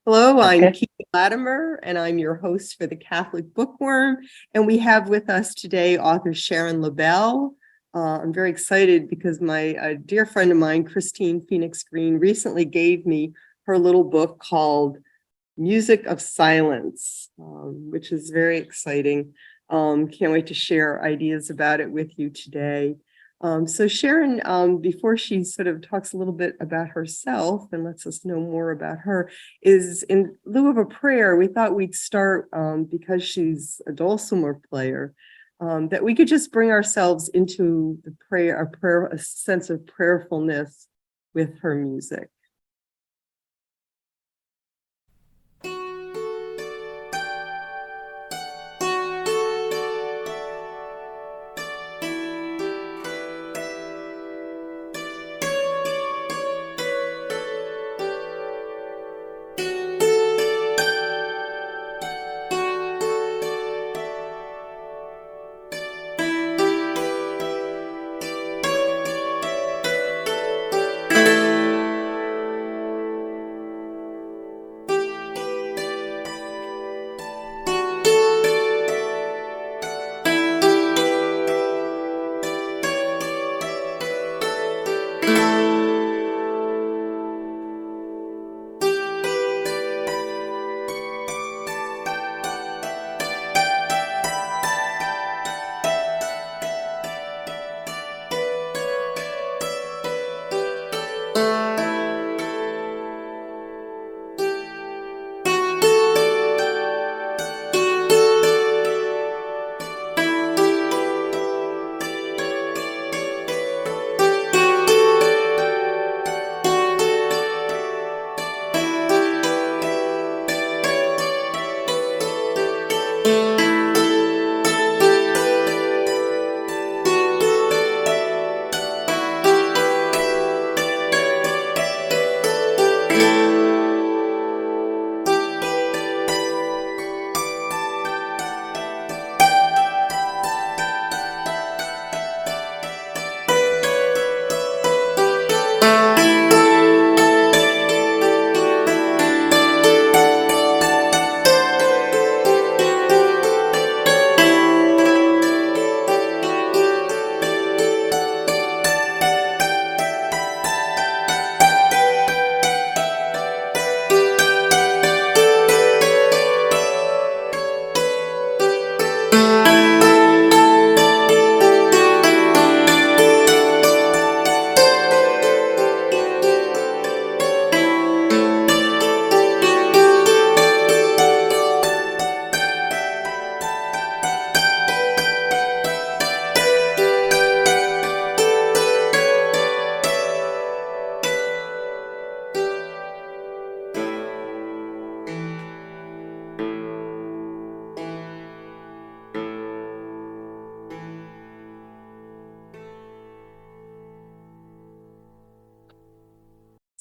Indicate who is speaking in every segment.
Speaker 1: Hello, I'm
Speaker 2: Okay.
Speaker 1: Kiki Latimer, and I'm your host for the Catholic Bookworm. And we have with us today author Sharon Lebell. I'm very excited because a dear friend of mine, Christine Phoenix Green, recently gave me her little book called Music of Silence, which is very exciting. Can't wait to share ideas about it with you today. So Sharon, before she sort of talks a little bit about herself and lets us know more about her, is in lieu of a prayer, we thought we'd start, because she's a dulcimer player, that we could just bring ourselves into the prayer, a sense of prayerfulness with her music.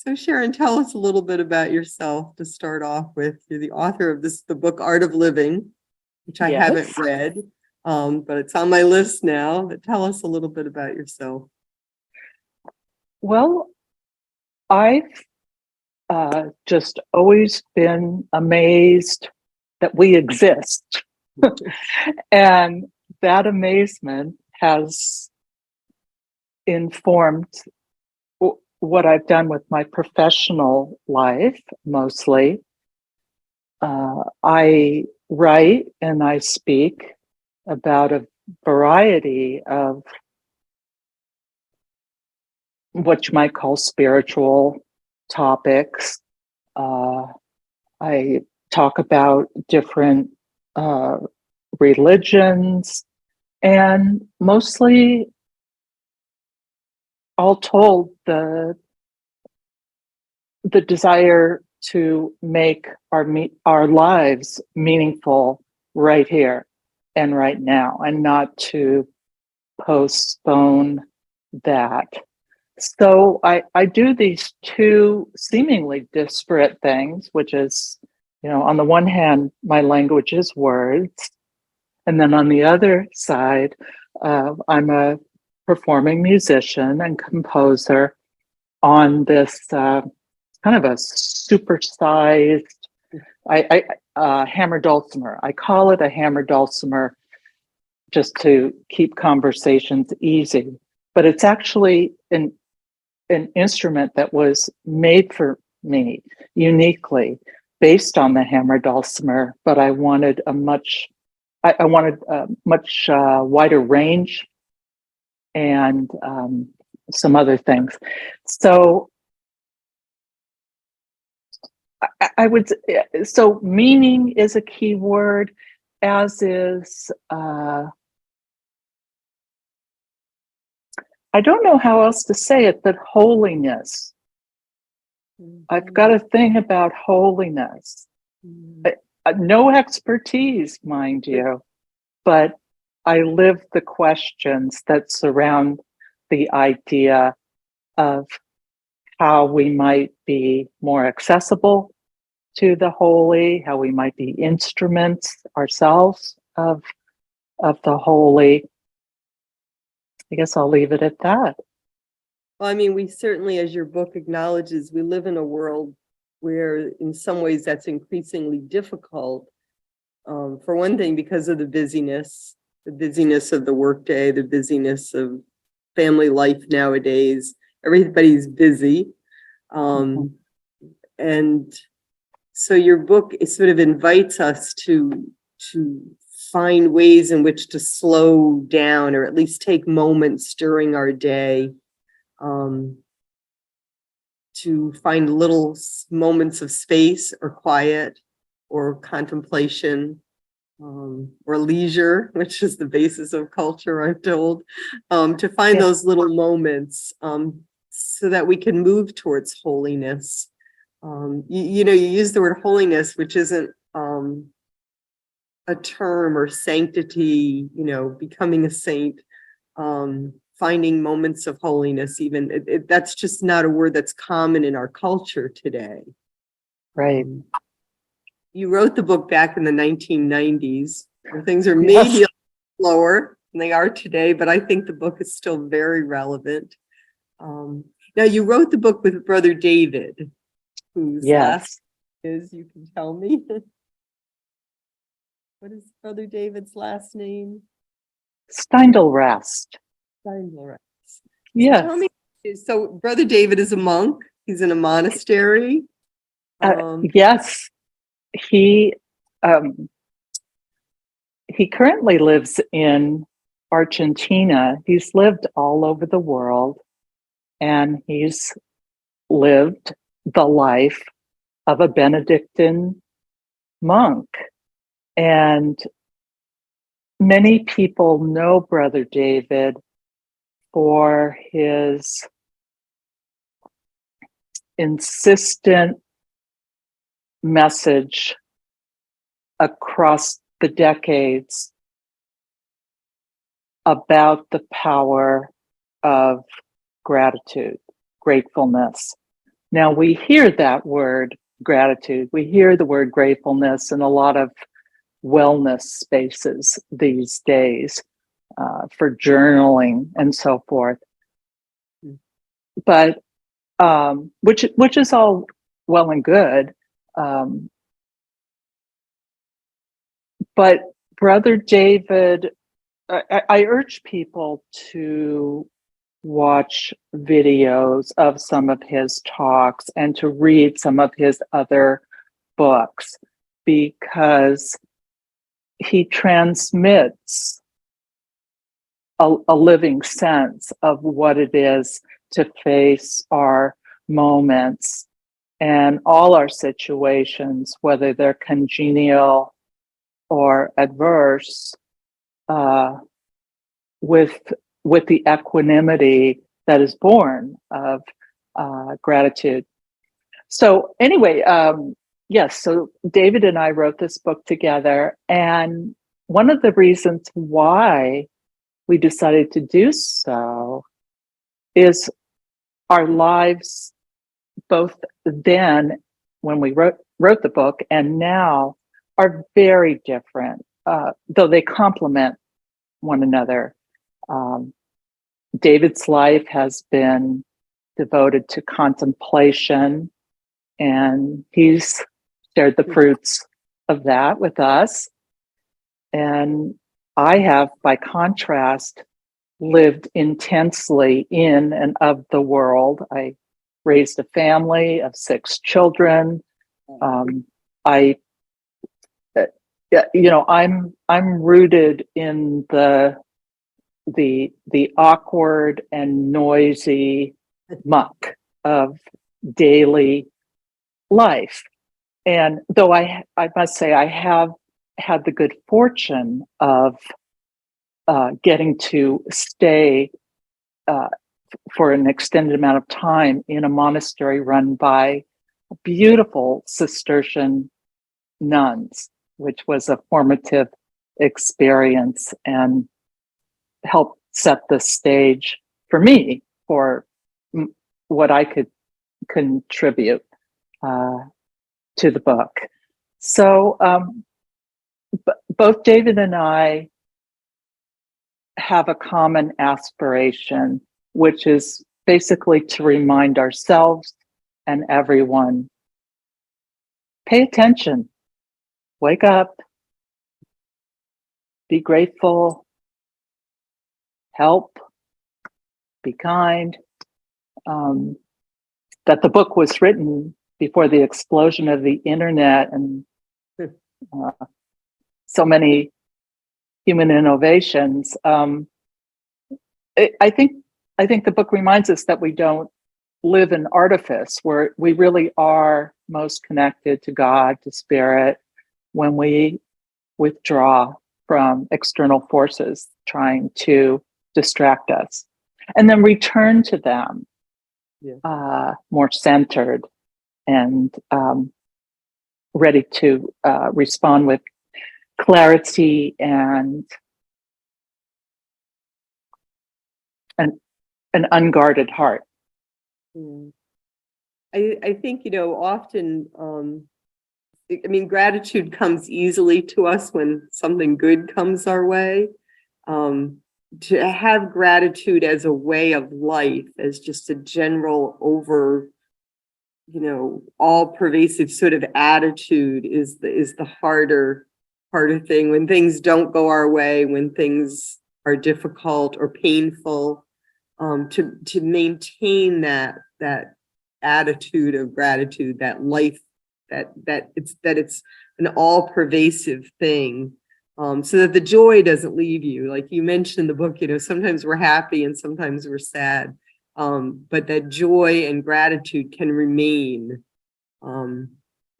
Speaker 1: So Sharon, tell us a little bit about yourself to start off with. You're the author of the book Art of Living, which I haven't read, but it's on my list now. But tell us a little bit about yourself.
Speaker 2: Well, I've just always been amazed that we exist. And that amazement has informed what I've done with my professional life, mostly. I write and I speak about a variety of what you might call spiritual topics. I talk about different religions, and mostly, all told, the desire to make our lives meaningful right here and right now, and not to postpone that. So I do these two seemingly disparate things, which is, on the one hand, my language is words. And then on the other side, I'm a performing musician and composer on this kind of a supersized Hammer dulcimer. I call it a hammer dulcimer just to keep conversations easy, but it's actually an instrument that was made for me uniquely based on the hammer dulcimer, but I wanted a much wider range and some other things. So I would, so meaning is a key word, as is, I don't know how else to say it, but holiness. I've got a thing about holiness. No expertise, mind you, but I live the questions that surround the idea of how we might be more accessible to the holy, how we might be instruments ourselves of the holy. I guess I'll leave it at that.
Speaker 1: Well, I mean, we certainly, as your book acknowledges, we live in a world where in some ways that's increasingly difficult. For one thing, because of the busyness of the workday, the busyness of family life nowadays. Everybody's busy. And so your book, it sort of invites us to find ways in which to slow down, or at least take moments during our day to find little moments of space or quiet or contemplation or leisure, which is the basis of culture, I'm told, to find those little moments so that we can move towards holiness. You know, you use the word holiness, which isn't a term, or sanctity, you know, becoming a saint, finding moments of holiness, even that's just not a word that's common in our culture today.
Speaker 2: Right.
Speaker 1: You wrote the book back in the 1990s, where things are maybe a little slower than they are today, but I think the book is still very relevant. Now, you wrote the book with Brother David, whose last is, you can tell me. What is Brother David's last name?
Speaker 2: Steindl-Rast.
Speaker 1: Steindl-Rast.
Speaker 2: Yes.
Speaker 1: So tell me, so Brother David is a monk. He's in a monastery.
Speaker 2: Yes. He currently lives in Argentina. He's lived all over the world, and he's lived the life of a Benedictine monk. And many people know Brother David for his insistent message across the decades about the power of gratitude, gratefulness. Now, we hear that word gratitude, we hear the word gratefulness in a lot of wellness spaces these days, for journaling and so forth. But which is all well and good. But Brother David, I urge people to watch videos of some of his talks and to read some of his other books, because he transmits a living sense of what it is to face our moments and all our situations, whether they're congenial or adverse, with the equanimity that is born of gratitude. So anyway, yes, so David and I wrote this book together, and one of the reasons why we decided to do so is our lives, both then when we wrote the book and now, are very different, though they complement one another. David's life has been devoted to contemplation, and he's shared the fruits of that with us. And I have, by contrast, lived intensely in and of the world. I raised a family of 6 children. I, I'm rooted in the awkward and noisy muck of daily life. And though I must say I have had the good fortune of getting to stay for an extended amount of time in a monastery run by beautiful Cistercian nuns, which was a formative experience and helped set the stage for me for what I could contribute to the book. So both David and I have a common aspiration, which is basically to remind ourselves and everyone, pay attention, wake up, be grateful, help, be kind. That the book was written before the explosion of the internet and so many human innovations. I think the book reminds us that we don't live in artifice, where we really are most connected to God, to spirit, when we withdraw from external forces trying to distract us, and then return to them more centered and ready to respond with clarity and an unguarded heart.
Speaker 1: I think, often, gratitude comes easily to us when something good comes our way. To have gratitude as a way of life, as just a general all pervasive sort of attitude is the harder thing. When things don't go our way, when things are difficult or painful, to maintain that attitude of gratitude, that life, that it's an all pervasive thing. So that the joy doesn't leave you. Like you mentioned in the book, sometimes we're happy and sometimes we're sad. But that joy and gratitude can remain,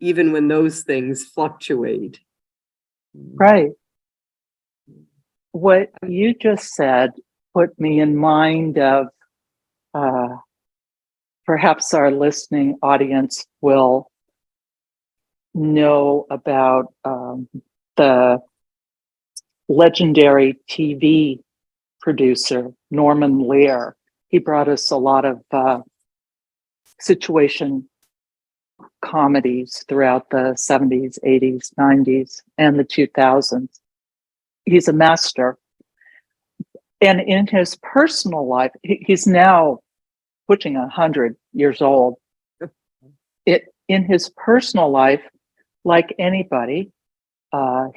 Speaker 1: even when those things fluctuate.
Speaker 2: Right. What you just said put me in mind of perhaps our listening audience will know about the legendary TV producer, Norman Lear. He brought us a lot of situation comedies throughout the 70s, 80s, 90s, and the 2000s. He's a master. And in his personal life, he's now pushing 100 years old. In his personal life, like anybody,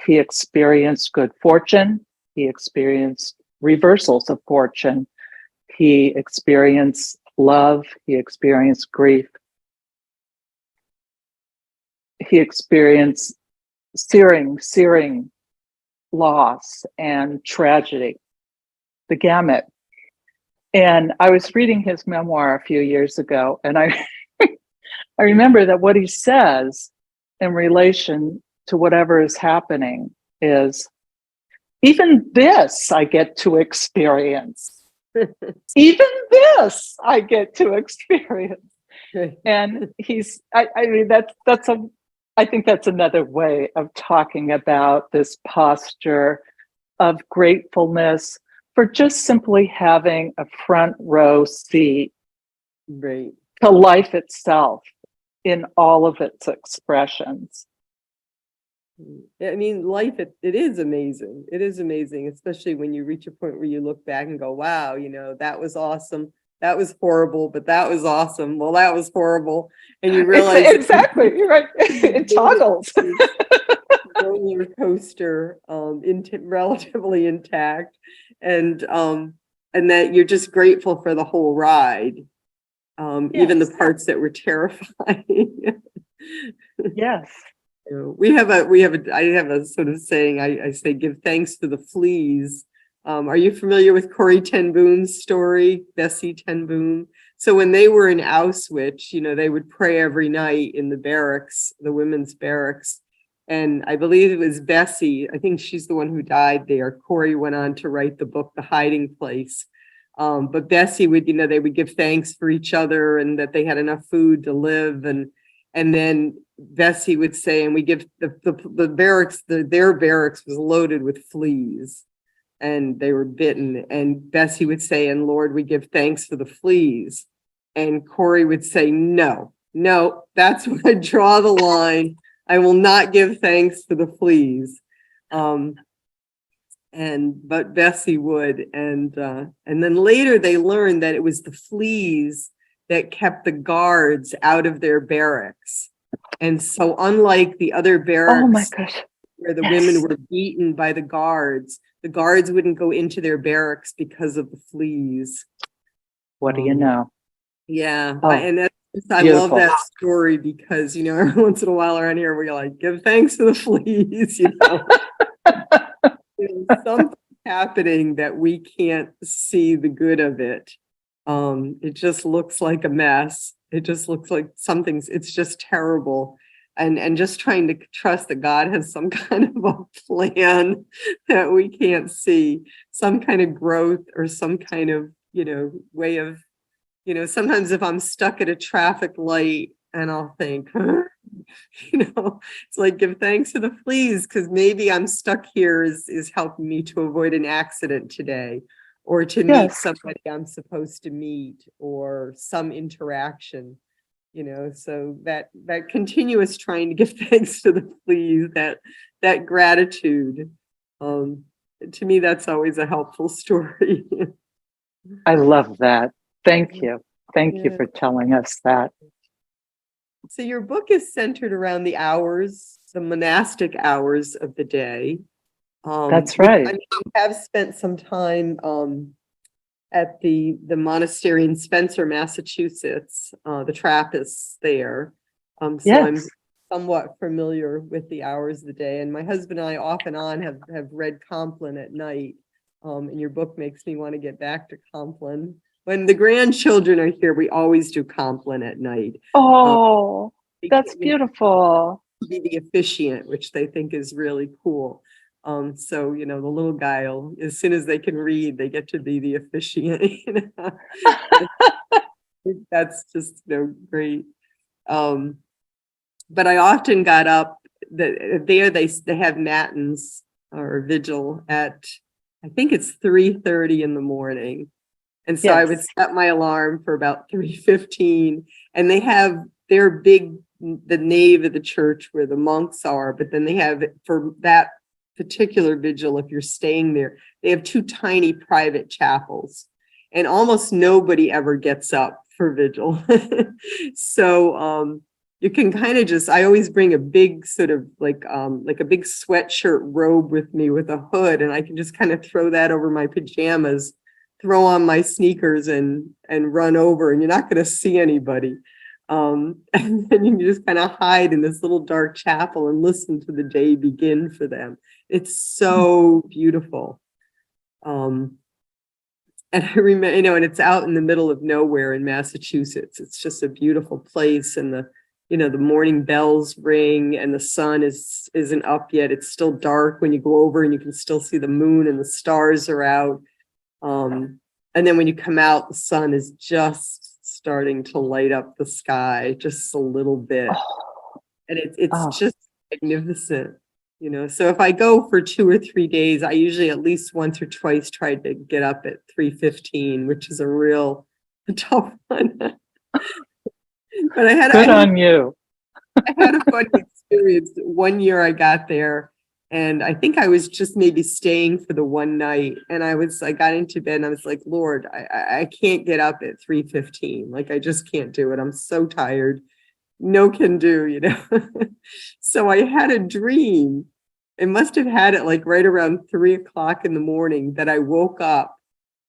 Speaker 2: he experienced good fortune. He experienced reversals of fortune. He experienced love. He experienced grief. He experienced searing loss and tragedy, the gamut. And I was reading his memoir a few years ago, and I remember that what he says in relation to whatever is happening is, even this I get to experience. Even this I get to experience. And I think that's another way of talking about this posture of gratefulness for just simply having a front row seat to life itself in all of its expressions.
Speaker 1: Life, it is amazing. It is amazing, especially when you reach a point where you look back and go, wow, that was awesome. that was horrible, but that was awesome. Well, that was horrible. And you realize
Speaker 2: Exactly. You're right. It toggles.
Speaker 1: roller coaster, relatively intact, and that you're just grateful for the whole ride, even the
Speaker 2: Yes.
Speaker 1: parts that were terrifying.
Speaker 2: Yes.
Speaker 1: I have a sort of saying. I say, give thanks to the fleas. Are you familiar with Corrie ten Boom's story, Bessie ten Boom? So when they were in Auschwitz, they would pray every night in the barracks, the women's barracks. And I believe it was Bessie. I think she's the one who died there. Corrie went on to write the book, The Hiding Place. But Bessie would, they would give thanks for each other and that they had enough food to live. And then Bessie would say, and we give the barracks, their barracks was loaded with fleas and they were bitten. And Bessie would say, and Lord, we give thanks for the fleas. And Corrie would say, no, that's where I draw the line. I will not give thanks for the fleas. But Bessie would. And then later they learned that it was the fleas that kept the guards out of their barracks. And so unlike the other barracks,
Speaker 2: oh my gosh,
Speaker 1: where the women were beaten by the guards wouldn't go into their barracks because of the fleas.
Speaker 2: What do you know?
Speaker 1: Yeah.
Speaker 2: Oh,
Speaker 1: I love that story because, every once in a while around here, we're like, give thanks to the fleas, something happening that we can't see the good of it. It just looks like a mess. It just looks like it's just terrible. And just trying to trust that God has some kind of a plan that we can't see, some kind of growth or some kind of, way of, sometimes if I'm stuck at a traffic light and I'll think, it's like, give thanks to the fleas because maybe I'm stuck here is helping me to avoid an accident today or to meet somebody I'm supposed to meet or some interaction, so that continuous trying to give thanks to the fleas, that gratitude, to me, that's always a helpful story.
Speaker 2: I love that. Thank you. Thank you for telling us that.
Speaker 1: So your book is centered around the monastic hours of the day.
Speaker 2: That's right.
Speaker 1: I have spent some time at the monastery in Spencer, Massachusetts, the Trappists there. So I'm somewhat familiar with the hours of the day. And my husband and I off and on have read Compline at night. And your book makes me want to get back to Compline. When the grandchildren are here, we always do Compline at night.
Speaker 2: Oh, that's beautiful.
Speaker 1: Be the officiant, which they think is really cool. So, the little guy, as soon as they can read, they get to be the officiant. That's just great. But I often got up there. They have matins or vigil at, I think it's 3:30 in the morning. And so I would set my alarm for about 3:15, and they have the nave of the church where the monks are, but then they have for that particular vigil, if you're staying there, they have 2 tiny private chapels, and almost nobody ever gets up for vigil. So you can kind of I always bring a big sort of like a big sweatshirt robe with me with a hood, and I can just kind of throw that over my pajamas, throw on my sneakers and run over, and you're not going to see anybody. And then you can just kind of hide in this little dark chapel and listen to the day begin for them. It's so beautiful. And I remember, and it's out in the middle of nowhere in Massachusetts. It's just a beautiful place. And the morning bells ring and the sun isn't up yet. It's still dark when you go over and you can still see the moon and the stars are out. And then when you come out, the sun is just starting to light up the sky just a little bit. And it's just magnificent, So if I go for 2 or 3 days, I usually at least once or twice try to get up at 3:15, which is a real tough one. But I had
Speaker 2: on you.
Speaker 1: I had a funny experience. One year I got there And I think I was just maybe staying for the one night. And I got into bed and I was like, Lord, I can't get up at 3:15. Like, I just can't do it. I'm so tired. No can do, you know. So I had a dream. I must have had it like right around 3 o'clock in the morning that I woke up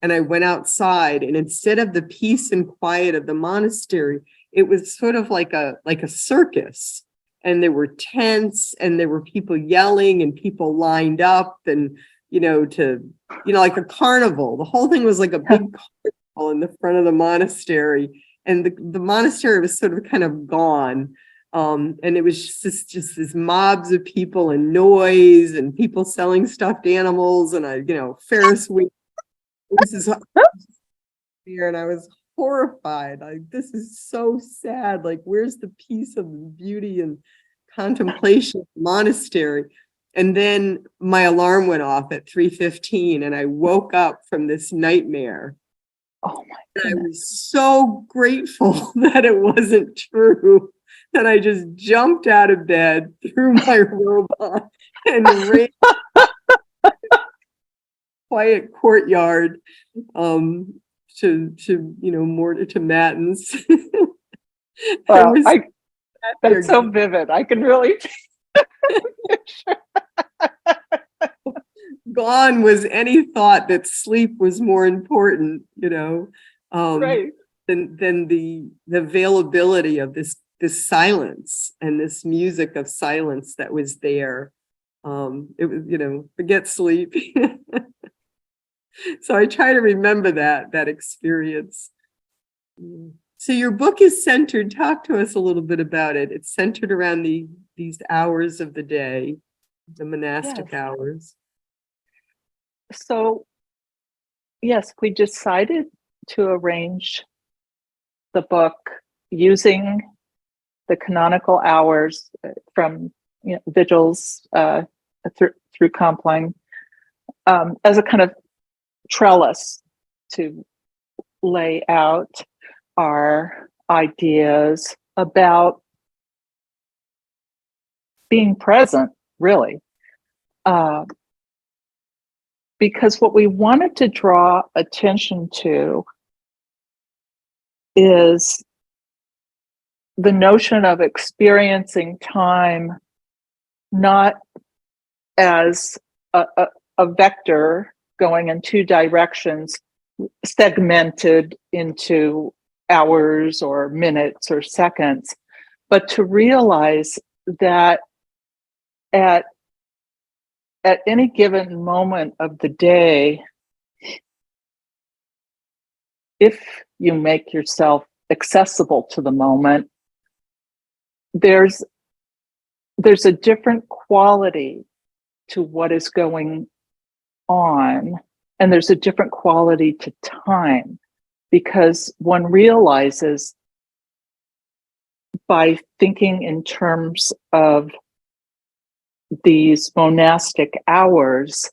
Speaker 1: and I went outside, and instead of the peace and quiet of the monastery, it was sort of like a circus. And there were tents and there were people yelling and people lined up and, like a carnival. The whole thing was like a big carnival in the front of the monastery. And the monastery was sort of kind of gone. And it was just this mobs of people and noise and people selling stuffed animals and Ferris wheel. This is here, and I was horrified. Like, this is so sad. Like, where's the peace of the beauty and contemplation of the monastery? And then my alarm went off at 3:15, and I woke up from this nightmare.
Speaker 2: Oh my
Speaker 1: And I
Speaker 2: goodness.
Speaker 1: was so grateful that it wasn't true. That I just jumped out of bed, threw my robe on, and ran quiet courtyard to Matins.
Speaker 2: Well, that's so vivid. I can really
Speaker 1: gone was any thought that sleep was more important,
Speaker 2: right.
Speaker 1: than the availability of this silence and this music of silence that was there. It was, forget sleep. So I try to remember that experience. So your book is centered, talk to us a little bit about it. It's centered around these hours of the day, the monastic hours.
Speaker 2: So, yes, we decided to arrange the book using the canonical hours from vigils through Compline as a kind of trellis to lay out our ideas about being present, really. Because what we wanted to draw attention to is the notion of experiencing time not as a vector going in two directions, segmented into hours or minutes or seconds, but to realize that at any given moment of the day, if you make yourself accessible to the moment, there's a different quality to what is going on, and there's a different quality to time, because one realizes by thinking in terms of these monastic hours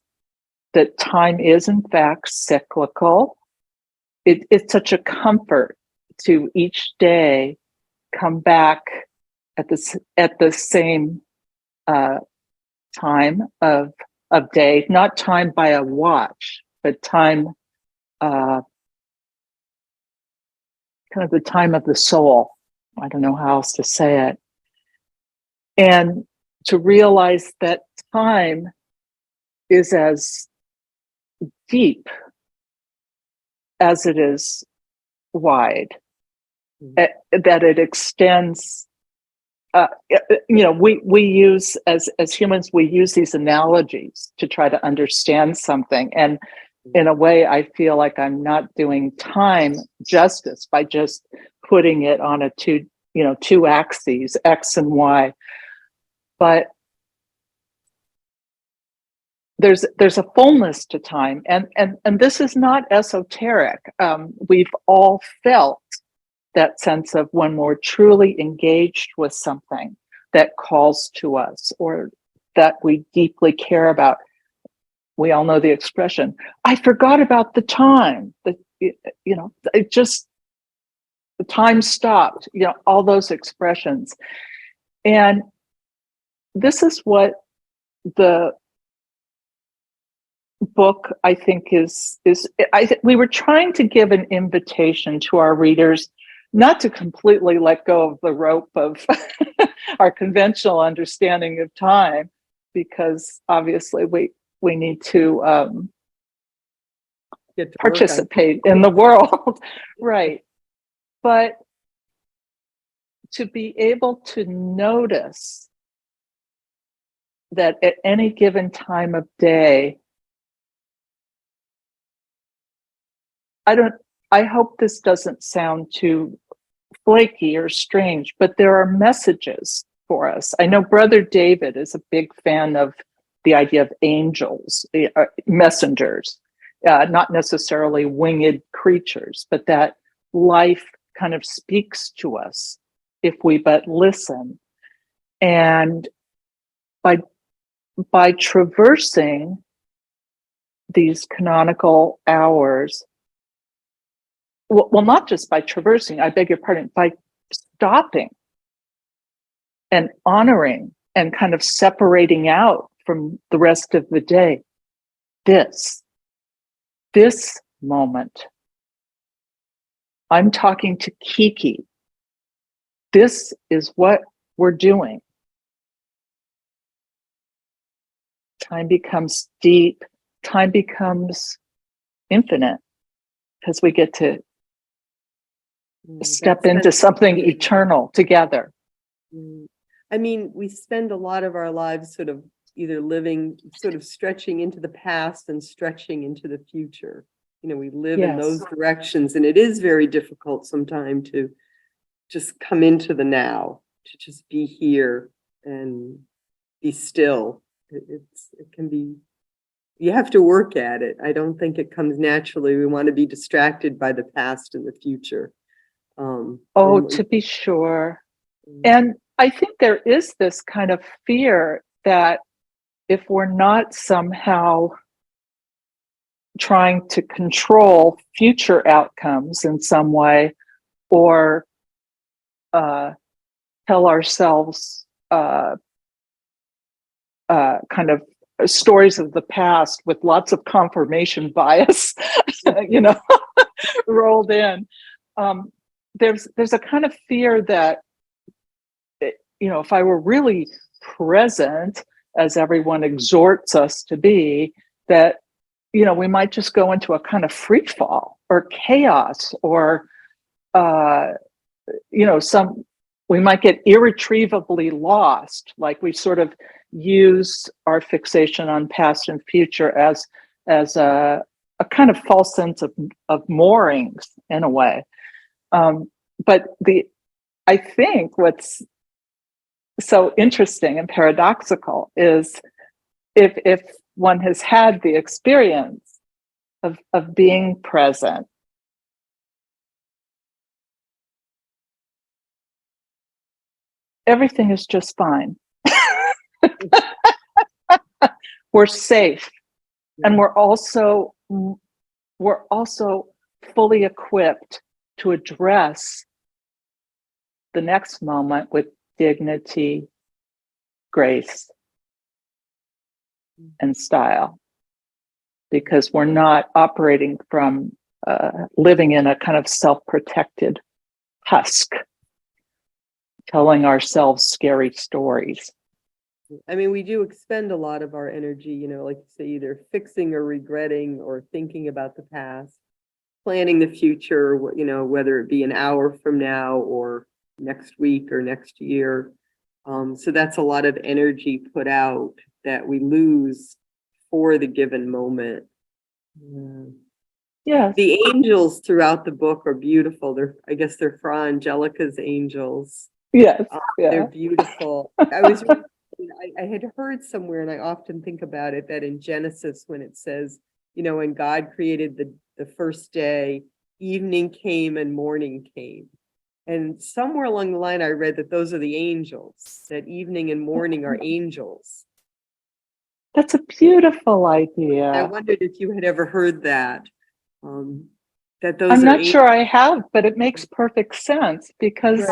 Speaker 2: that time is in fact cyclical. It's such a comfort to each day come back at the same time of day, not time by a watch, but time kind of the time of the soul. I don't know how else to say it. And to realize that time is as deep as it is wide, that it extends. We use as humans, we use these analogies to try to understand something, and in a way, I feel like I'm not doing time justice by just putting it on a two axes, X and Y. But there's a fullness to time, and this is not esoteric. We've all felt that sense of when we're truly engaged with something that calls to us or that we deeply care about. We all know the expression, I forgot about the time, that it just, the time stopped, all those expressions. And this is what the book, I think, we were trying to give an invitation to our readers not to completely let go of the rope of our conventional understanding of time, because obviously we need to
Speaker 1: Get to work on
Speaker 2: participate in the world, right? But to be able to notice that at any given time of day, I hope this doesn't sound too flaky or strange, but there are messages for us. I know Brother David is a big fan of the idea of angels, messengers, not necessarily winged creatures, but that life kind of speaks to us if we but listen. And by traversing these canonical hours, well, not just by traversing, I beg your pardon, by stopping and honoring and kind of separating out from the rest of the day, this moment. I'm talking to Kiki. This is what we're doing. Time becomes deep. Time becomes infinite, because we get to step into something eternal together.
Speaker 1: I mean, we spend a lot of our lives sort of either living, sort of stretching into the past and stretching into the future. You know, we live in those directions, and it is very difficult sometimes to just come into the now, to just be here and be still. It can be, you have to work at it. I don't think it comes naturally. We want to be distracted by the past and the future.
Speaker 2: To be sure. And I think there is this kind of fear that if we're not somehow trying to control future outcomes in some way, or tell ourselves kind of stories of the past with lots of confirmation bias, rolled in. There's a kind of fear that, if I were really present, as everyone exhorts us to be, that, we might just go into a kind of free fall or chaos, or, we might get irretrievably lost, like we sort of use our fixation on past and future as a kind of false sense of moorings in a way. But I think what's so interesting and paradoxical is if one has had the experience of being present, everything is just fine. We're safe, and we're also fully equipped to address the next moment with dignity, grace, and style, because we're not operating from living in a kind of self-protected husk, telling ourselves scary stories.
Speaker 1: I mean, we do expend a lot of our energy, like you say, either fixing or regretting or thinking about the past, planning the future, whether it be an hour from now or next week or next year. So that's a lot of energy put out that we lose for the given moment.
Speaker 2: Yeah.
Speaker 1: The angels throughout the book are beautiful. I guess they're Fra Angelica's angels.
Speaker 2: Yes.
Speaker 1: They're beautiful. I had heard somewhere, and I often think about it, that in Genesis, when it says, when God created the first day, evening came and morning came. And somewhere along the line, I read that those are the angels, that evening and morning are angels.
Speaker 2: That's a beautiful idea.
Speaker 1: I wondered if you had ever heard that. That those
Speaker 2: I'm
Speaker 1: are
Speaker 2: not sure I have, but it makes perfect sense, because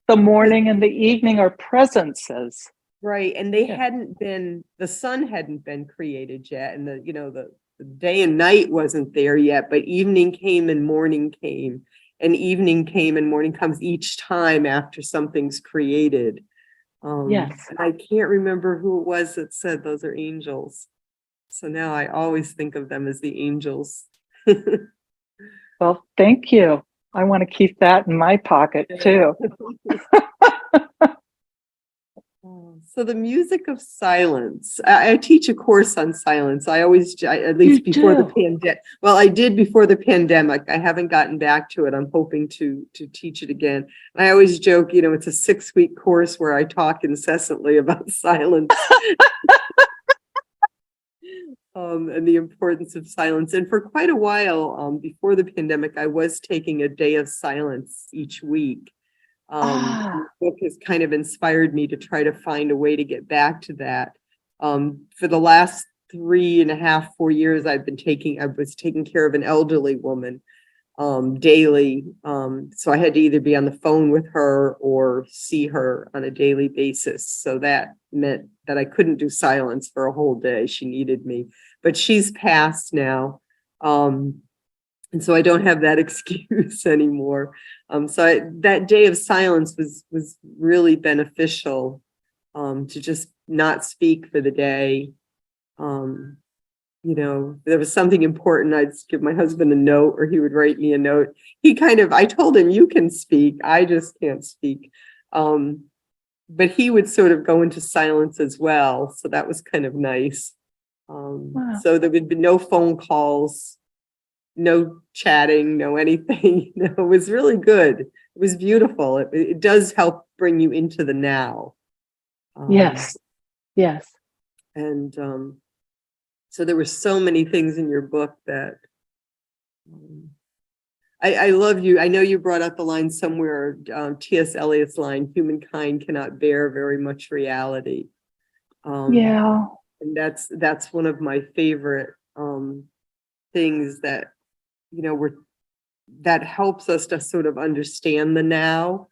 Speaker 2: the morning and the evening are presences.
Speaker 1: Right. And they
Speaker 2: Yeah.
Speaker 1: hadn't been, the sun hadn't been created yet. And the day and night wasn't there yet, but evening came and morning came. And evening came and morning comes each time after something's created.
Speaker 2: Yes.
Speaker 1: And I can't remember who it was that said those are angels. So now I always think of them as the angels.
Speaker 2: Well, thank you. I want to keep that in my pocket too.
Speaker 1: So the music of silence. I teach a course on silence. At least
Speaker 2: You
Speaker 1: before the
Speaker 2: do?
Speaker 1: pandemic. Well, I did before the pandemic. I haven't gotten back to it. I'm hoping to teach it again. And I always joke, it's a 6-week course where I talk incessantly about silence. And the importance of silence. And for quite a while, before the pandemic, I was taking a day of silence each week. The book has kind of inspired me to try to find a way to get back to that. For the last 3.5, 4 years, I was taking care of an elderly woman daily. So I had to either be on the phone with her or see her on a daily basis. So that meant that I couldn't do silence for a whole day. She needed me, but she's passed now. And so I don't have that excuse anymore. That day of silence was really beneficial, to just not speak for the day. There was something important, I'd give my husband a note or he would write me a note. I told him, you can speak, I just can't speak. But he would sort of go into silence as well. So that was kind of nice.
Speaker 2: Wow.
Speaker 1: So there would be no phone calls, no chatting, no anything. It was really good. It was beautiful. It does help bring you into the now.
Speaker 2: Yes. Yes.
Speaker 1: And so there were so many things in your book that I love you. I know you brought up the line somewhere, T.S. Eliot's line, humankind cannot bear very much reality.
Speaker 2: Yeah.
Speaker 1: And that's one of my favorite things that that helps us to sort of understand the now,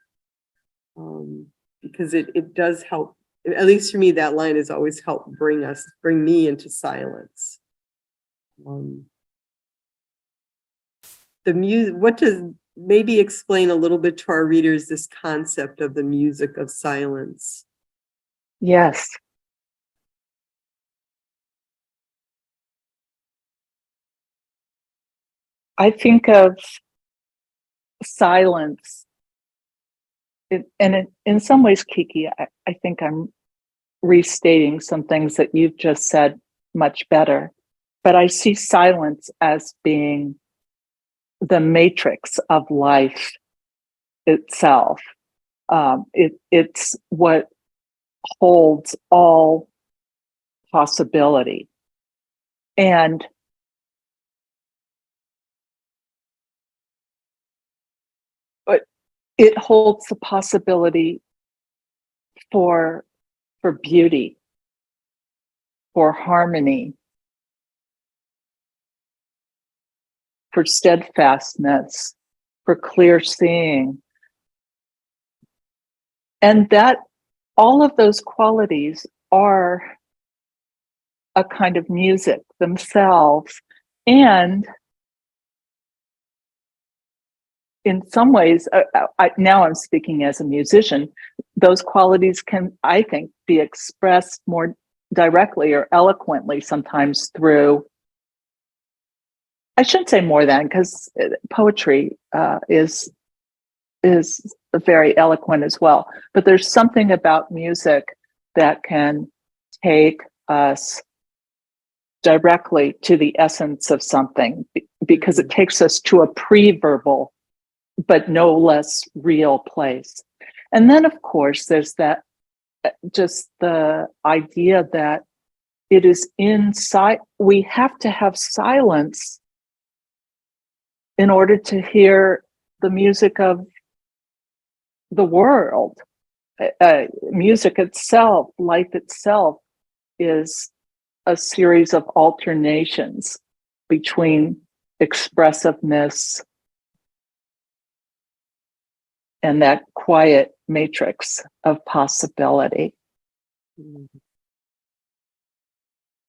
Speaker 1: because it does help. At least for me, that line has always helped bring me into silence. The music, maybe explain a little bit to our readers this concept of the music of silence.
Speaker 2: Yes. I think of silence, in some ways, Kiki, I think I'm restating some things that you've just said much better, but I see silence as being the matrix of life itself. It's what holds all possibility. And it holds the possibility for beauty, for harmony, for steadfastness, for clear seeing. And that all of those qualities are a kind of music themselves. And in some ways, now I'm speaking as a musician, those qualities can, I think, be expressed more directly or eloquently sometimes through, I shouldn't say more than, because poetry is very eloquent as well. But there's something about music that can take us directly to the essence of something, because it takes us to a pre-verbal but no less real place. And then, of course, there's that, just the idea that it is inside, we have to have silence in order to hear the music of the world. Music itself, life itself, is a series of alternations between expressiveness and that quiet matrix of possibility.
Speaker 1: Mm.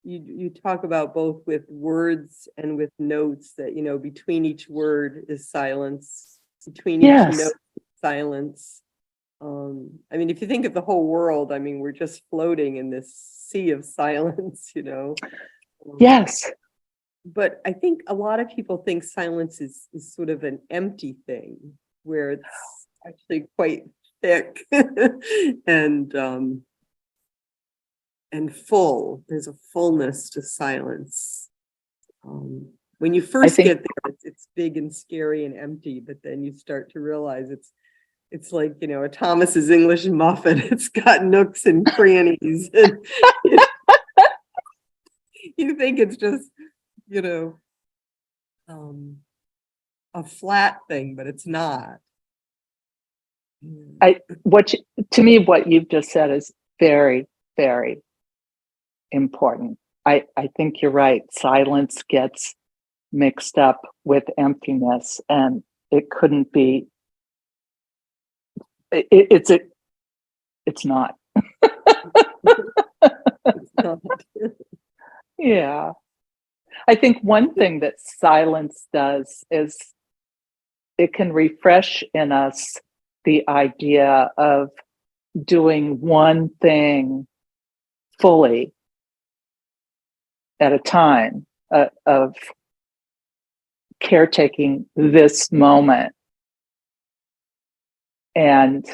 Speaker 1: You talk about both with words and with notes that, between each word is silence, between each
Speaker 2: Yes,
Speaker 1: note is silence. I mean, if you think of the whole world, I mean, we're just floating in this sea of silence. Um,
Speaker 2: yes.
Speaker 1: but I think a lot of people think silence is sort of an empty thing, where it's actually quite thick and and full. There's a fullness to silence. When you
Speaker 2: I
Speaker 1: first
Speaker 2: think
Speaker 1: get there, it's big and scary and empty, but then you start to realize it's like, a Thomas's English muffin. It's got nooks and crannies, and you think it's just, you know, um, a flat thing, but it's not. Mm.
Speaker 2: I what you, to me what you've just said is very, very important. I think you're right. Silence gets mixed up with emptiness, and it couldn't be. It's a. It's not.
Speaker 1: It's not.
Speaker 2: Yeah. I think one thing that silence does is it can refresh in us the idea of doing one thing fully at a time, of caretaking this moment and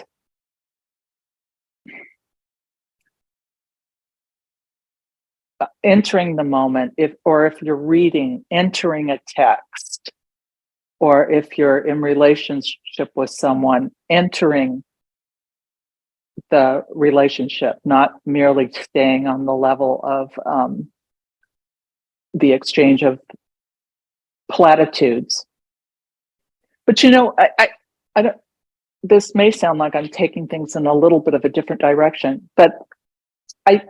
Speaker 2: entering the moment. If you're reading, entering a text, or if you're in relationship with someone, entering the relationship, not merely staying on the level of the exchange of platitudes. But I don't. This may sound like I'm taking things in a little bit of a different direction, but I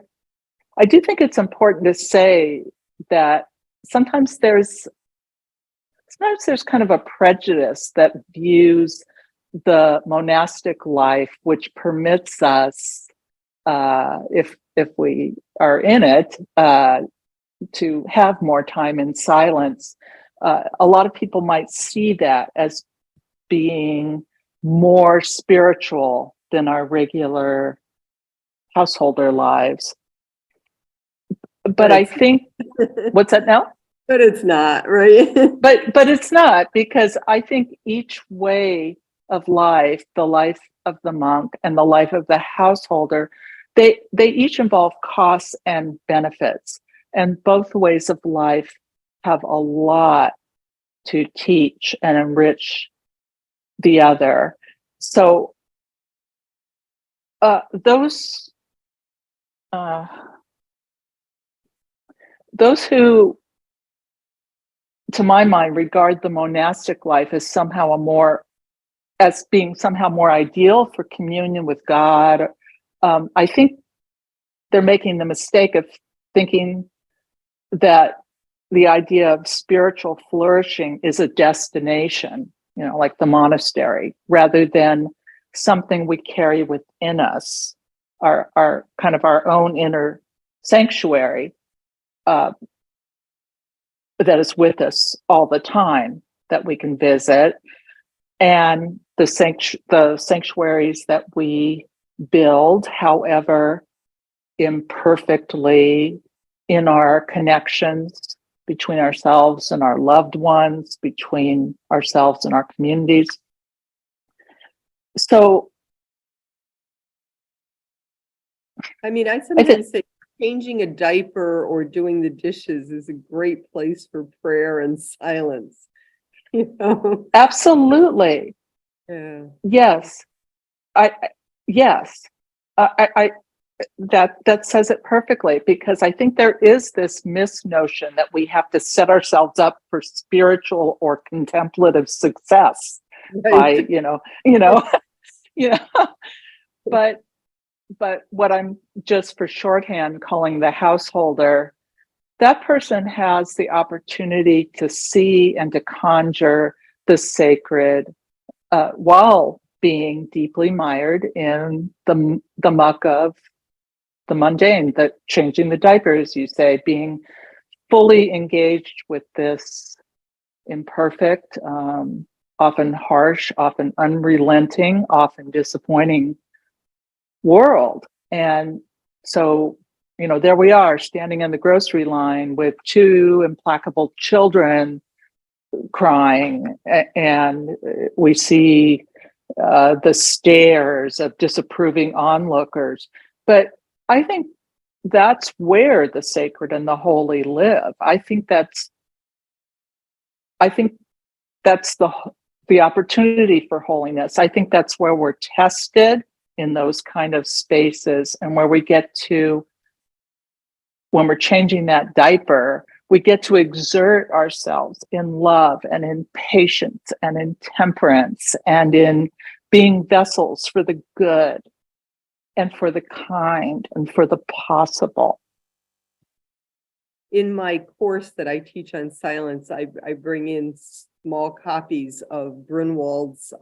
Speaker 2: I do think it's important to say that sometimes there's kind of a prejudice that views the monastic life, which permits us, if we are in it, to have more time in silence. A lot of people might see that as being more spiritual than our regular householder lives. But I
Speaker 1: But
Speaker 2: think, what's that now?
Speaker 1: but it's not, right?
Speaker 2: But it's not, because I think each way of life, the life of the monk and the life of the householder, they each involve costs and benefits, and both ways of life have a lot to teach and enrich the other. So those uh, who, to my mind, regard the monastic life as being somehow more ideal for communion with God, I think they're making the mistake of thinking that the idea of spiritual flourishing is a destination, like the monastery, rather than something we carry within us, our kind of our own inner sanctuary, that is with us all the time, that we can visit, and the sanctuaries that we build, however imperfectly, in our connections between ourselves and our loved ones, between ourselves and our communities. So
Speaker 1: I mean, I
Speaker 2: I think
Speaker 1: sometimes say changing a diaper or doing the dishes is a great place for prayer and silence.
Speaker 2: absolutely,
Speaker 1: Yeah.
Speaker 2: yes, yes, I that says it perfectly, because I think there is this misnotion that we have to set ourselves up for spiritual or contemplative success by
Speaker 1: Right.
Speaker 2: you know but what I'm, just for shorthand, calling the householder, that person has the opportunity to see and to conjure the sacred, while being deeply mired in the muck of the mundane, the changing the diapers, you say, being fully engaged with this imperfect, often harsh, often unrelenting, often disappointing world. And so, there we are standing in the grocery line with two implacable children crying, and we see the stares of disapproving onlookers. But I think that's where the sacred and the holy live. I think that's the opportunity for holiness. I think that's where we're tested, in those kind of spaces, and where we get to, when we're changing that diaper, we get to exert ourselves in love and in patience and in temperance and in being vessels for the good and for the kind and for the possible.
Speaker 1: In my course that I teach on silence, I bring in small copies of Grunwald's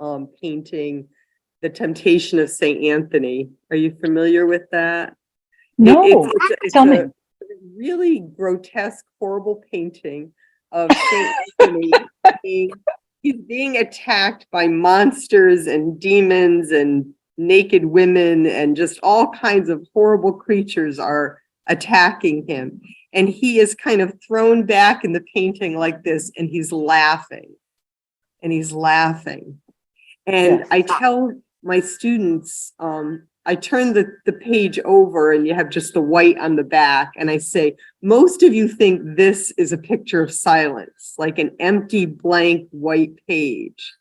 Speaker 1: painting, The Temptation of St. Anthony. Are you familiar with that?
Speaker 2: No,
Speaker 1: it's
Speaker 2: tell me.
Speaker 1: A really grotesque, horrible painting of St. Anthony. He's being attacked by monsters and demons and naked women, and just all kinds of horrible creatures are attacking him. And he is kind of thrown back in the painting like this, and he's laughing. And he's laughing. And
Speaker 2: Yes.
Speaker 1: I tell my students, I turn the page over and you have just the white on the back. And I say, most of you think this is a picture of silence, like an empty blank white page.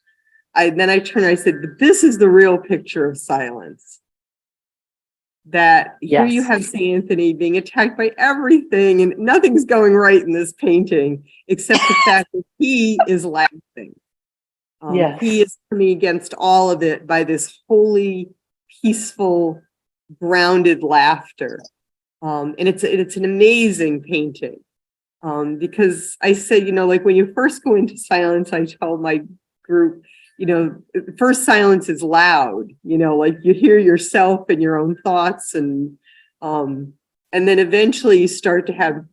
Speaker 1: Then I turn, I said, but this is the real picture of silence. That here you have St. Anthony being attacked by everything, and nothing's going right in this painting, except the fact that he is laughing.
Speaker 2: Yes.
Speaker 1: He is coming against all of it by this holy, peaceful, grounded laughter. And it's an amazing painting. Because I said, like when you first go into silence, I tell my group, first silence is loud, like you hear yourself and your own thoughts, and then eventually you start to have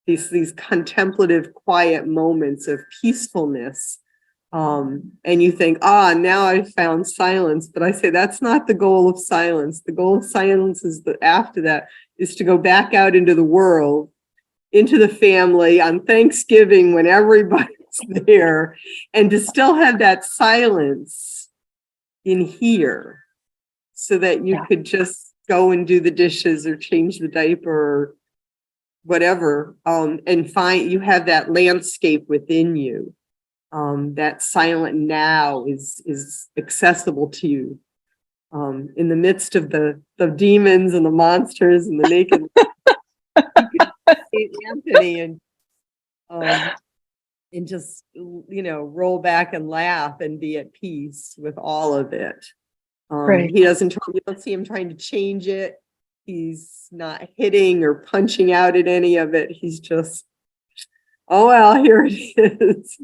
Speaker 1: these contemplative, quiet moments of peacefulness. And you think, now I've found silence. But I say that's not the goal of silence. The goal of silence is after that is to go back out into the world, into the family on Thanksgiving when everybody's there, and to still have that silence in here so that you could just go and do the dishes or change the diaper or whatever, and find you have that landscape within you. That silent now is accessible to you, in the midst of the demons and the monsters and the naked. St. Anthony and just roll back and laugh and be at peace with all of it.
Speaker 2: Right.
Speaker 1: You don't see him trying to change it. He's not hitting or punching out at any of it. He's just, oh well, here it is,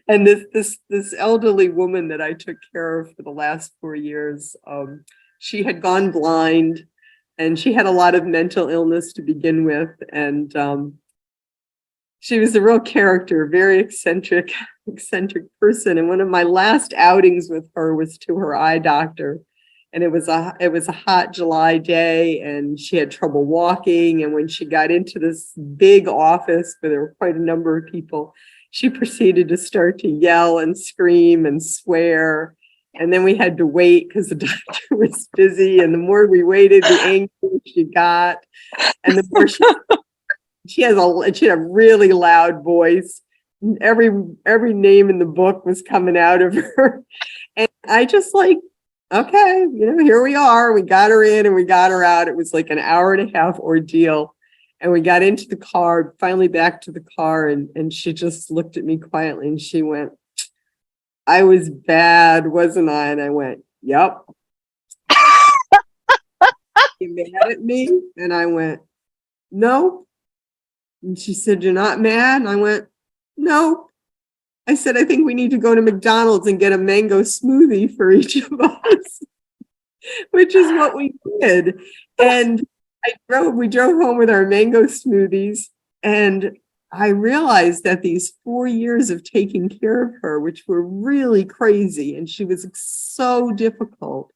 Speaker 1: And this elderly woman that I took care of for the last 4 years, she had gone blind, and she had a lot of mental illness to begin with, and she was a real character, very eccentric person. And one of my last outings with her was to her eye doctor. And it was a hot July day, and she had trouble walking. And when she got into this big office where there were quite a number of people, she proceeded to start to yell and scream and swear. And then we had to wait because the doctor was busy. And the more we waited, the angrier she got. And the more she had a really loud voice. Every name in the book was coming out of her. And I just okay, here we are. We got her in and we got her out. It was like an hour and a half ordeal. And we got into the car, finally back to the car, and she just looked at me quietly and she went, I was bad, wasn't I? And I went, yep. You mad at me? And I went, no. And she said, you're not mad? And I went, no. I said, I think we need to go to McDonald's and get a mango smoothie for each of us. which is what we did. And we drove home with our mango smoothies, and I realized that these 4 years of taking care of her, which were really crazy, and she was so difficult,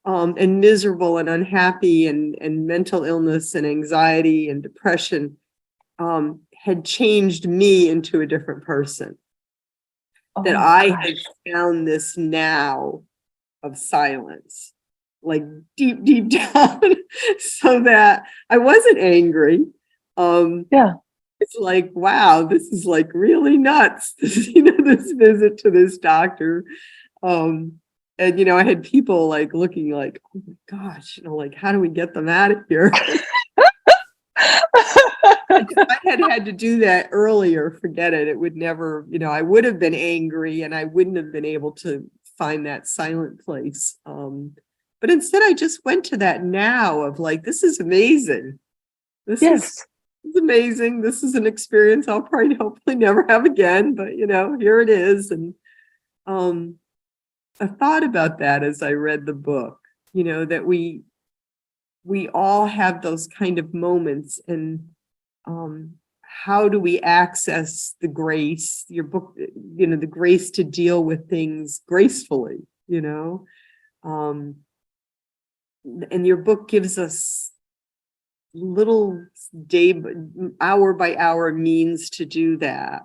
Speaker 1: and miserable and unhappy, and mental illness and anxiety and depression, had changed me into a different person. That I had found this now of silence, like deep, deep down, so that I wasn't angry.
Speaker 2: Yeah.
Speaker 1: It's like, wow, this is like really nuts. This visit to this doctor. And, I had people like looking like, oh my gosh, like, how do we get them out of here? If I had to do that earlier, forget it. It would never, I would have been angry, and I wouldn't have been able to find that silent place. But instead I just went to that now of like, this is amazing. This is amazing. This is an experience I'll probably hopefully never have again, but here it is. And I thought about that as I read the book, that we all have those kind of moments, and how do we access the grace, your book, the grace to deal with things gracefully, and your book gives us little hour by hour means to do that,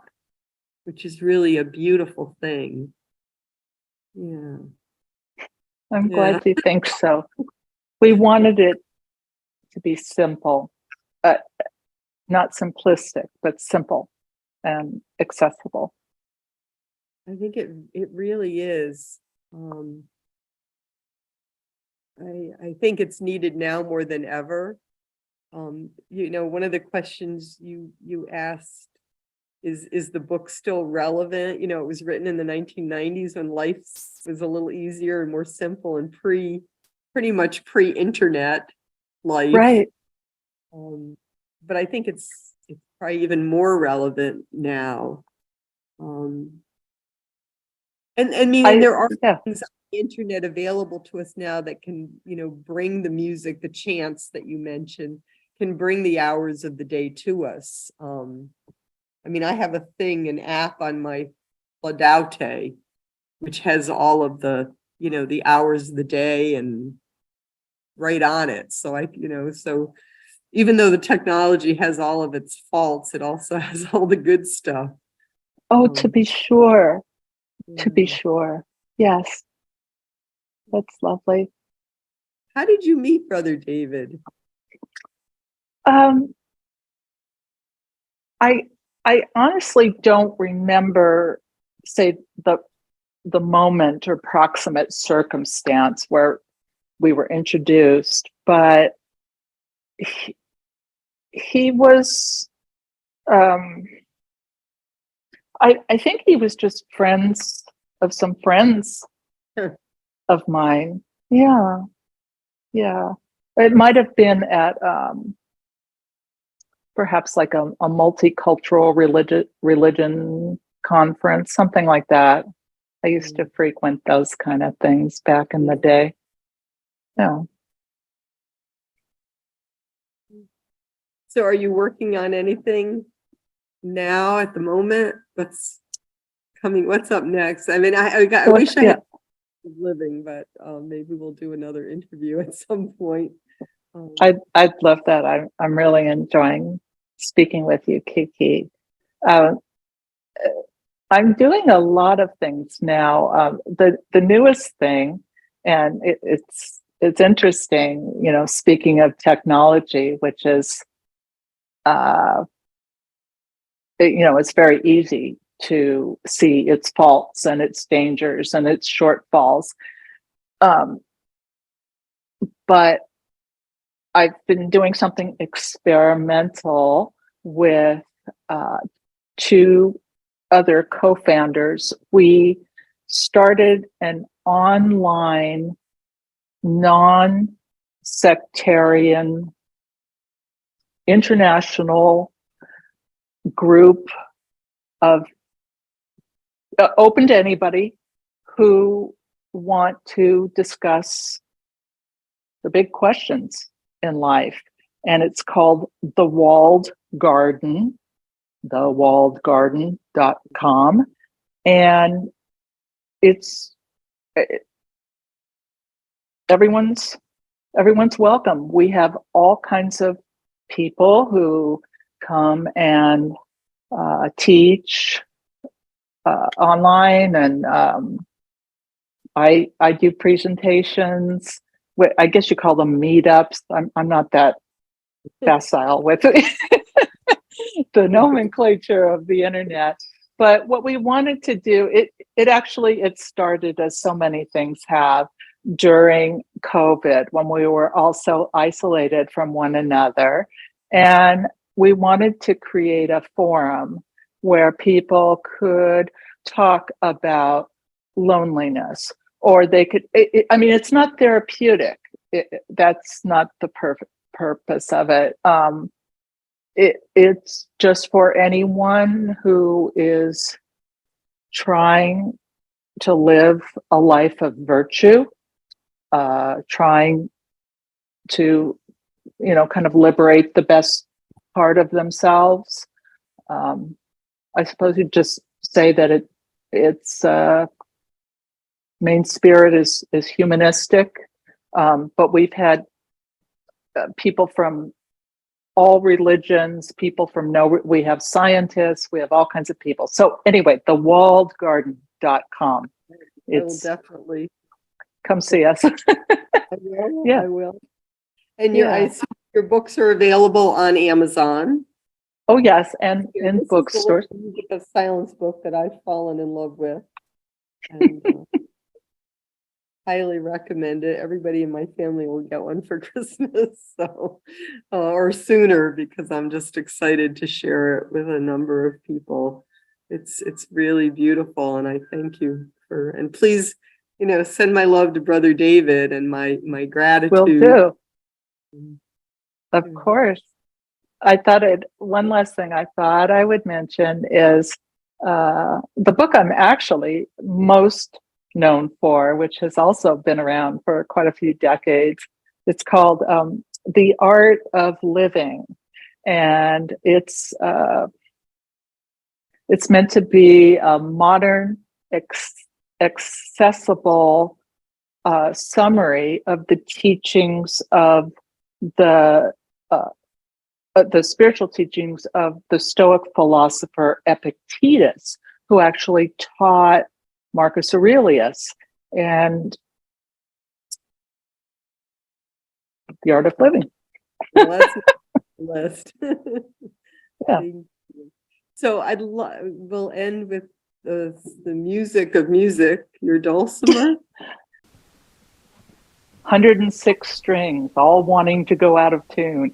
Speaker 1: which is really a beautiful thing. Yeah.
Speaker 2: I'm glad you think so. We wanted it to be simple, not simplistic, but simple and accessible.
Speaker 1: I think it really is. I think it's needed now more than ever. One of the questions you asked is the book still relevant? It was written in the 1990s when life was a little easier and more simple, and pretty much pre-internet life.
Speaker 2: Right.
Speaker 1: But I think it's probably even more relevant now. And I mean, there are things on the internet available to us now that can, bring the music, the chants that you mentioned, can bring the hours of the day to us. I mean, I have an app on my Laudate, which has all of the, the hours of the day and right on it. So so even though the technology has all of its faults, it also has all the good stuff.
Speaker 2: Oh, to be sure. To be sure. Yes. That's lovely.
Speaker 1: How did you meet Brother David?
Speaker 2: I honestly don't remember, say, the moment or proximate circumstance where we were introduced, but he was, I think he was just friends of some friends of mine. Yeah. Yeah. It might have been at perhaps like a multicultural religion conference, something like that. I used to frequent those kind of things back in the day. Yeah.
Speaker 1: So are you working on anything now at the moment? What's coming? What's up next? I mean, I wish I had living, but maybe we'll do another interview at some point.
Speaker 2: I'd love that. I'm really enjoying speaking with you, Kiki. I'm doing a lot of things now. The newest thing, and it's interesting, speaking of technology, which is, it's very easy to see its faults and its dangers and its shortfalls. But I've been doing something experimental with two other co-founders. We started an online, non-sectarian, international group of open to anybody who want to discuss the big questions in life. And it's called The Walled Garden, thewalledgarden.com. And it's everyone's welcome. We have all kinds of people who come and teach online, and I do presentations. I guess you call them meetups. I'm not that facile with the nomenclature of the internet. But what we wanted to do, it started, as so many things have, during COVID, when we were also isolated from one another. And we wanted to create a forum where people could talk about loneliness, or they could, it's not therapeutic. That's not the purpose of it. It's just for anyone who is trying to live a life of virtue, trying to, kind of liberate the best part of themselves. I suppose you'd just say that its main spirit is humanistic, but we've had people from all religions, people from we have scientists, we have all kinds of people. So anyway, thewalledgarden.com.
Speaker 1: I will definitely
Speaker 2: come see us.
Speaker 1: I will.
Speaker 2: Yeah.
Speaker 1: I will. And I assume your books are available on Amazon.
Speaker 2: Oh yes, and in bookstores.
Speaker 1: A silence book that I've fallen in love with, and highly recommend it. Everybody in my family will get one for Christmas, so or sooner, because I'm just excited to share it with a number of people. It's really beautiful, and I thank you and please, send my love to Brother David and my gratitude.
Speaker 2: Will do. Of course. One last thing I thought I would mention is the book I'm actually most known for, which has also been around for quite a few decades. It's called The Art of Living. And it's meant to be a modern, accessible summary of the teachings of the spiritual teachings of the Stoic philosopher Epictetus, who actually taught Marcus Aurelius and The Art of Living.
Speaker 1: Well, that's on the list.
Speaker 2: Yeah.
Speaker 1: So we'll end with the music of music, your dulcimer.
Speaker 2: 106 strings, all wanting to go out of tune.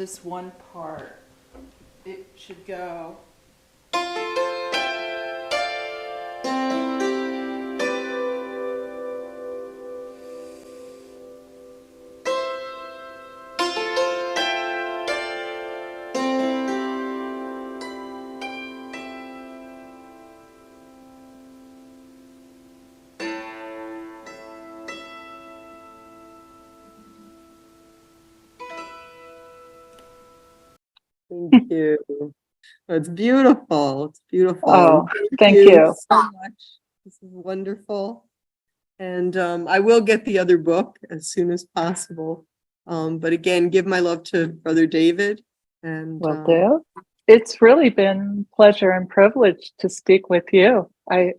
Speaker 2: this one part. It should go.
Speaker 1: Thank you. It's beautiful. It's beautiful.
Speaker 2: Oh,
Speaker 1: And
Speaker 2: thank you.
Speaker 1: so much. This is wonderful. And I will get the other book as soon as possible. But again, give my love to Brother David. And
Speaker 2: Will do. It's really been pleasure and privilege to speak with you. I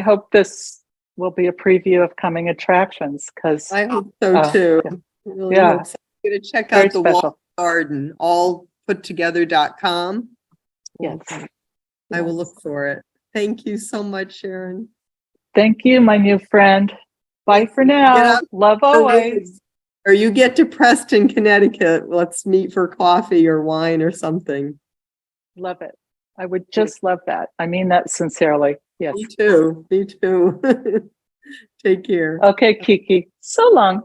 Speaker 2: hope this will be a preview of coming attractions, because
Speaker 1: I hope so too.
Speaker 2: yeah.
Speaker 1: I really
Speaker 2: Yeah.
Speaker 1: hope so. I'm going to check
Speaker 2: Very
Speaker 1: out the
Speaker 2: special.
Speaker 1: Wall Garden, allputtogether.com.
Speaker 2: Yes.
Speaker 1: I will look for it. Thank you so much, Sharon.
Speaker 2: Thank you, my new friend. Bye for
Speaker 1: Get
Speaker 2: now.
Speaker 1: out
Speaker 2: Love
Speaker 1: the
Speaker 2: always.
Speaker 1: woods. Or you get to Preston, Connecticut. Let's meet for coffee or wine or something.
Speaker 2: Love it. I would just love that. I mean that sincerely. Yes.
Speaker 1: Me too. Me too. Take care.
Speaker 2: Okay, Kiki. So long.